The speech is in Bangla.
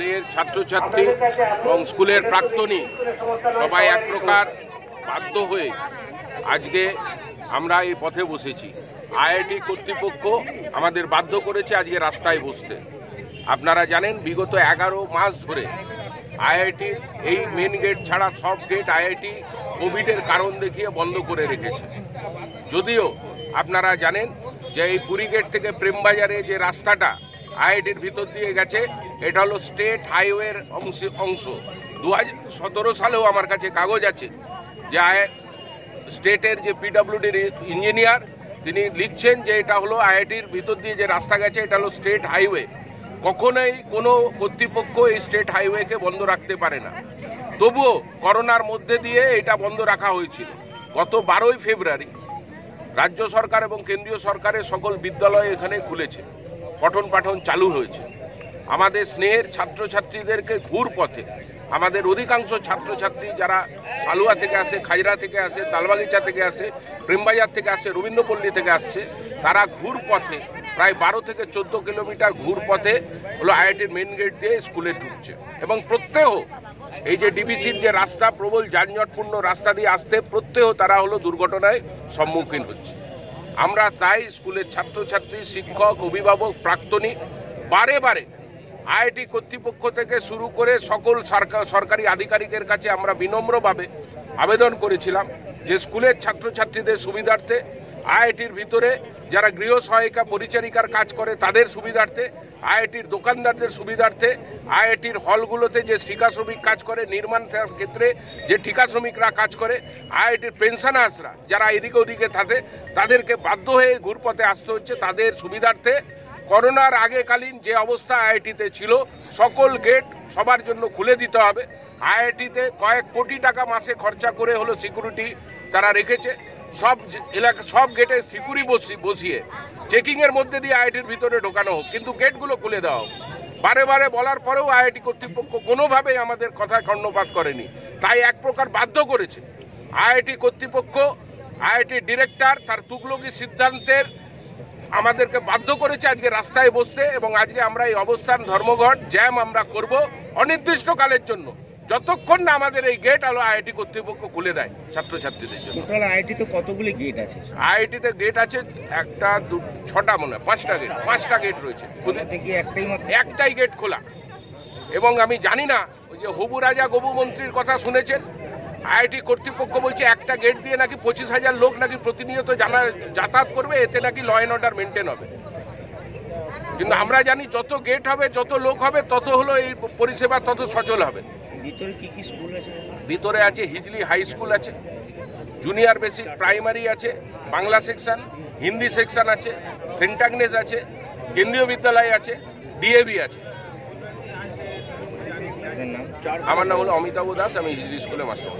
স্নেহের ছাত্রছাত্রী এবং স্কুলের প্রাক্তনী সবাই এক প্রকার বাধ্য হয়ে আজকে আমরা এই পথে বসেছি। আইআইটি কর্তৃপক্ষ আমাদের বাধ্য করেছে আজকে রাস্তায় বসতে। আপনারা জানেন বিগত 11 মাস ধরে আইআইটির এই মেন গেট ছাড়া সব গেট আইআইটি কোভিডের কারণ দেখিয়ে বন্ধ করে রেখেছে। যদিও আপনারা জানেন যে এই পুরী গেট থেকে প্রেমবাজারে যে রাস্তাটা আইআইটির ভিতর দিয়ে গেছে এটা হলো স্টেট হাইওয়ের অংশ। 2017 সালেও আমার কাছে কাগজ আছে যে স্টেটের যে পিডব্লিউডির ইঞ্জিনিয়ার তিনি লিখছেন যে এটা হলো আইআইটির ভিতর দিয়ে যে রাস্তা গেছে এটা হলো স্টেট হাইওয়ে। কখনোই কোনো কর্তৃপক্ষ এই স্টেট হাইওয়েকে বন্ধ রাখতে পারে না। তবুও করোনার মধ্যে দিয়ে এটা বন্ধ রাখা হয়েছিল। গত 12ই ফেব্রুয়ারি রাজ্য সরকার এবং কেন্দ্রীয় সরকারের সকল বিদ্যালয় এখানে খুলেছে, পঠন পাঠন চালু হয়েছে। আমাদের স্নেহের ছাত্রছাত্রীদেরকে ঘুর পথে আমাদের অধিকাংশ ছাত্রছাত্রী যারা সালুয়া থেকে আসে, খাজরা থেকে আসে, তালবাগিচা থেকে আসে, প্রেমবাজার থেকে আসে, রবীন্দ্রপল্লী থেকে আসছে, তারা ঘুর পথে প্রায় 12 থেকে 14 কিলোমিটার ঘুর পথে হলো আইআইটির মেন গেট দিয়ে স্কুলে ঢুকছে। এবং প্রত্যেহ এই যে ডিবিসির যে রাস্তা প্রবল যানজটপূর্ণ রাস্তা দিয়ে আসতে প্রত্যেহ তারা হলো দুর্ঘটনায় সম্মুখীন হচ্ছে। আমরা তাই স্কুলের ছাত্রছাত্রী, শিক্ষক, অভিভাবক, প্রাক্তনী বারে বারে আইআইটি কর্তৃপক্ষ থেকে শুরু করে সকল সরকারি আধিকারিকের কাছে আমরা বিনম্রভাবে আবেদন করেছিলাম যে স্কুলের ছাত্রছাত্রীদের সুবিধার্থে, আইআইটির ভিতরে যারা গৃহ সহায়িকা পরিচারিকার কাজ করে তাদের সুবিধার্থে, আইআইটির দোকানদারদের সুবিধার্থে, আইআইটির হলগুলোতে যে ঠিকা শ্রমিক কাজ করে, নির্মাণ ক্ষেত্রে যে ঠিকা শ্রমিকরা কাজ করে, আইআইটির পেনশনার্সরা যারা এদিকে ওদিকে থাকে তাদেরকে বাধ্য হয়ে ঘুরপথে আসতে হচ্ছে, তাদের সুবিধার্থে করোনার আগেকালীন যে অবস্থা আইআইটিতে ছিল সকল গেট সবার জন্য খুলে দিতে হবে। আইআইটিতে কয়েক কোটি টাকা মাসে খরচা করে হলো সিকিউরিটি তারা রেখেছে। সব এলাকা সব গেটে সিকিউরিটি বসিয়ে চেকিংয়ের মধ্যে দিয়ে আইআইটির ভিতরে ঢোকানো হোক, কিন্তু গেটগুলো খুলে দেওয়া হোক। বারে বারে বলার পরেও আইআইটি কর্তৃপক্ষ কোনোভাবেই আমাদের কথায় কর্ণপাত করেনি, তাই এক প্রকার বাধ্য করেছে। আইআইটি কর্তৃপক্ষ, আইআইটির ডিরেক্টর তার তুগলকি সিদ্ধান্তের আমাদেরকে বাধ্য করেছে আজকে রাস্তায় বসতে। এবং আজকে আমরা এই অবস্থান ধর্মঘট জ্যাম আমরা করব অনির্দিষ্টকালের জন্য, যতক্ষণ না আমাদের এই গেট হলো আইআইটি কর্তৃপক্ষ খুলে দেয় ছাত্রছাত্রীদের জন্য। আইআইটিতে কতগুলি গেট আছে? আইআইটিতে গেট আছে 6টা মনে হয়, 5টা গেট রয়েছে, একটাই গেট খোলা। এবং আমি জানি না ওই যে হবু রাজা গবু মন্ত্রীর কথা শুনেছেন, আইআইটি কর্তৃপক্ষ বলছে একটা গেট দিয়ে নাকি 25,000 লোক নাকি প্রতিনিয়ত যাতায়াত করবে, এতে নাকি ল অ্যান্ড অর্ডার মেনটেন হবে। কিন্তু আমরা জানি যত গেট হবে, যত লোক হবে, তত হলো এই পরিষেবা তত সচল হবে। ভিতরে কি কি স্কুল আছে? ভিতরে আছে হিজলি হাই স্কুল আছে, জুনিয়র বেসিক প্রাইমারি আছে, বাংলা সেকশন, হিন্দি সেকশন আছে, সেন্ট আগনেস আছে, কেন্দ্রীয় বিদ্যালয় আছে, ডিএভি আছে। আমার নাম হলো অমিতাভ দাস, আমি হিজলি স্কুলে মাস্টার।